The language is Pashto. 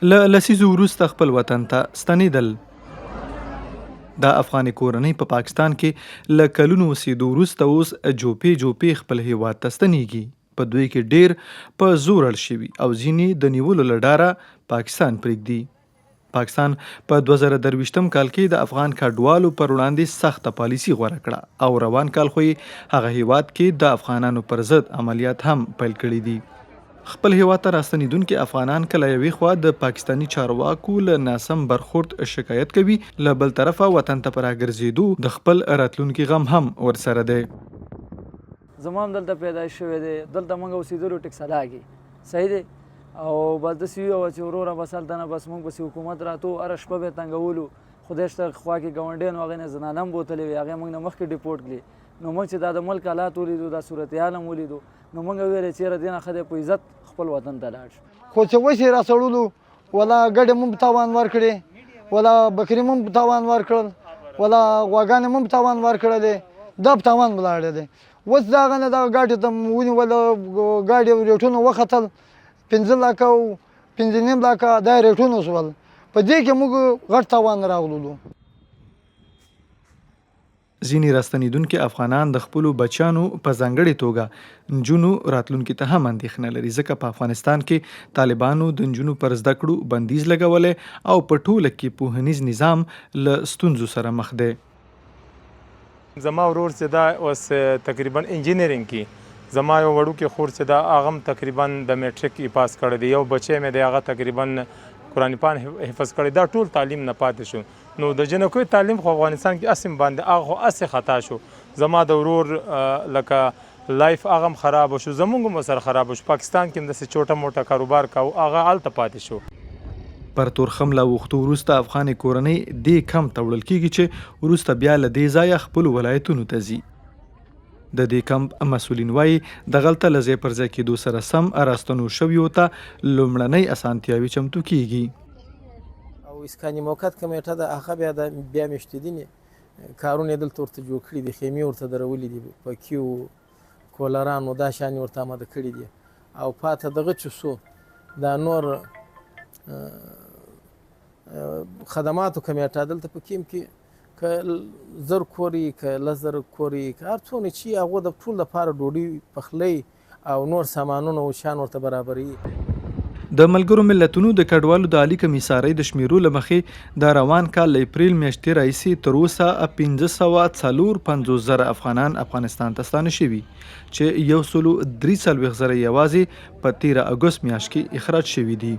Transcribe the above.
له لسیزو وروسته خپل وطن ته ستنېدل. د افغاني کورنۍ په پاکستان کې له کلونو اوسېدو وروسته اوس جوپې خپل هیواد ته ستنېږي. په دوی کې ډېر په زور اړ شوي او ځینې د نیولو له ډاره پاکستان پرېږدي. پاکستان په 2023 کال کې د افغان کډوالو پر وړاندې سخته پالیسي غوره کړه او روان کال خو یې هغه هیواد کې د افغانانو پر ضد عملیات هم پیل کړي دي. خپل هیواد ته راستنېدونکي افغانان کله یوې خوا د پاکستاني چارواکو له ناسم برخورد شکایت کوي، له بل طرفه وطن ته په راګرځېدو د خپل راتلونکي غم هم ورسره دی. زما هم دلته پیدایش شوی دی، دلته موږ اوسېدلو ټیکس ادا کړي، صحیح دی. او بس داسې وي چې وروره بس هلته نه بس موږ پسې حکومت راتو، هره شپه به یې تنګولو. خدای شته خوا کې ګاونډیان و هغې نه زنانه هم بوتلې وې، هغې موږ نه مخکې ډیپورټ کړي. نو موږ چې دا د ملک حالات ولیدو، دا صورتحال هم ولیدو، نو موږ وویل چې یاره دې نه ښه دی په عزت خپل وطن ته لاړ شو. خو چې اوس یې راسړلو، ولا ګډې مو په تاوان ورکړې، ولا بکرې مو په تاوان ورکړل، ولا غواګانې مو په تاوان ورکړلې، دا په تاوان ولاړې دی. اوس د هغه نه دغه ګاډي ته مو ونیوله، ګاډي ریټونه وختل، 15 لکه او 15.5 لکه دا ریټونه شول. په دې کې موږ غټ تاوان راغللو. ځینې راستنېدونکي افغانان د خپلو بچیانو په ځانګړې توګه نجونو راتلونکي ته هم اندېښنه لري، ځکه په افغانستان کې طالبانو د نجونو پر زده کړو بندیز لګولی او په ټوله کې پوهنیز نظام له ستونزو سره مخ دی. زما ورور چې دا اوس تقریبا انجینرینګ کې، زما یو وړوکی خور چې دا هغه هم تقریبا د میټریک پاس کړی دی، یو بچی مې دی هغه تقریبا قرآن پاک حفظ کړی، دا ټول تعلیم نه پاتې شو. نو د جنکوی تعلیم خو افغانستان کې اسیم باندې هغه خو اسې خطا شو. زما د ورور لکه لایف هغه هم خراب شو، زمونږ هم سره خراب شو. پاکستان کې هم داسې چوټه موټه کاروبار کوو، هغه هلته پاتې شو. پر تورخم له وختو وروسته افغاني کورنۍ دې کم ته وړل کېږي چې وروسته بیا له دې ځایه خپلو ولایتونو ته ځي. د دې کمپ مسؤلین وایي دغلته له ځای پر ځای کېدو سره سم راستنو شویو ته لومړنۍ اسانتیاوې چمتو کېږي. او اسکاني موقت کمیټه ده، هغه بیا میشتدینې کارونه یې دلته ورته جوړ کړي دي، خیمې ورته درولي دي، پکیو کولران و دا شیان ورته اماده کړي دي. او پاته دغه چې سو دا نور خدماتو کمیټه دلته په کیم کې که زر کوري، که لزر کوري، که هر څونه چې هغه د ټول لپاره ډوډۍ پخلی او نور سامانونه او شیان ورته برابروي. د ملګرو ملتونو د کډوالو د عالی کمیسارۍ د شمیرو له مخې د روان کال له اپریل میاشتې راهیسې تر اوسه 1554,000 افغانان افغانستان ته ستانه شوي، چې 143,000 یوازې په 13 اګوست میاشت کې اخراج شوي دي.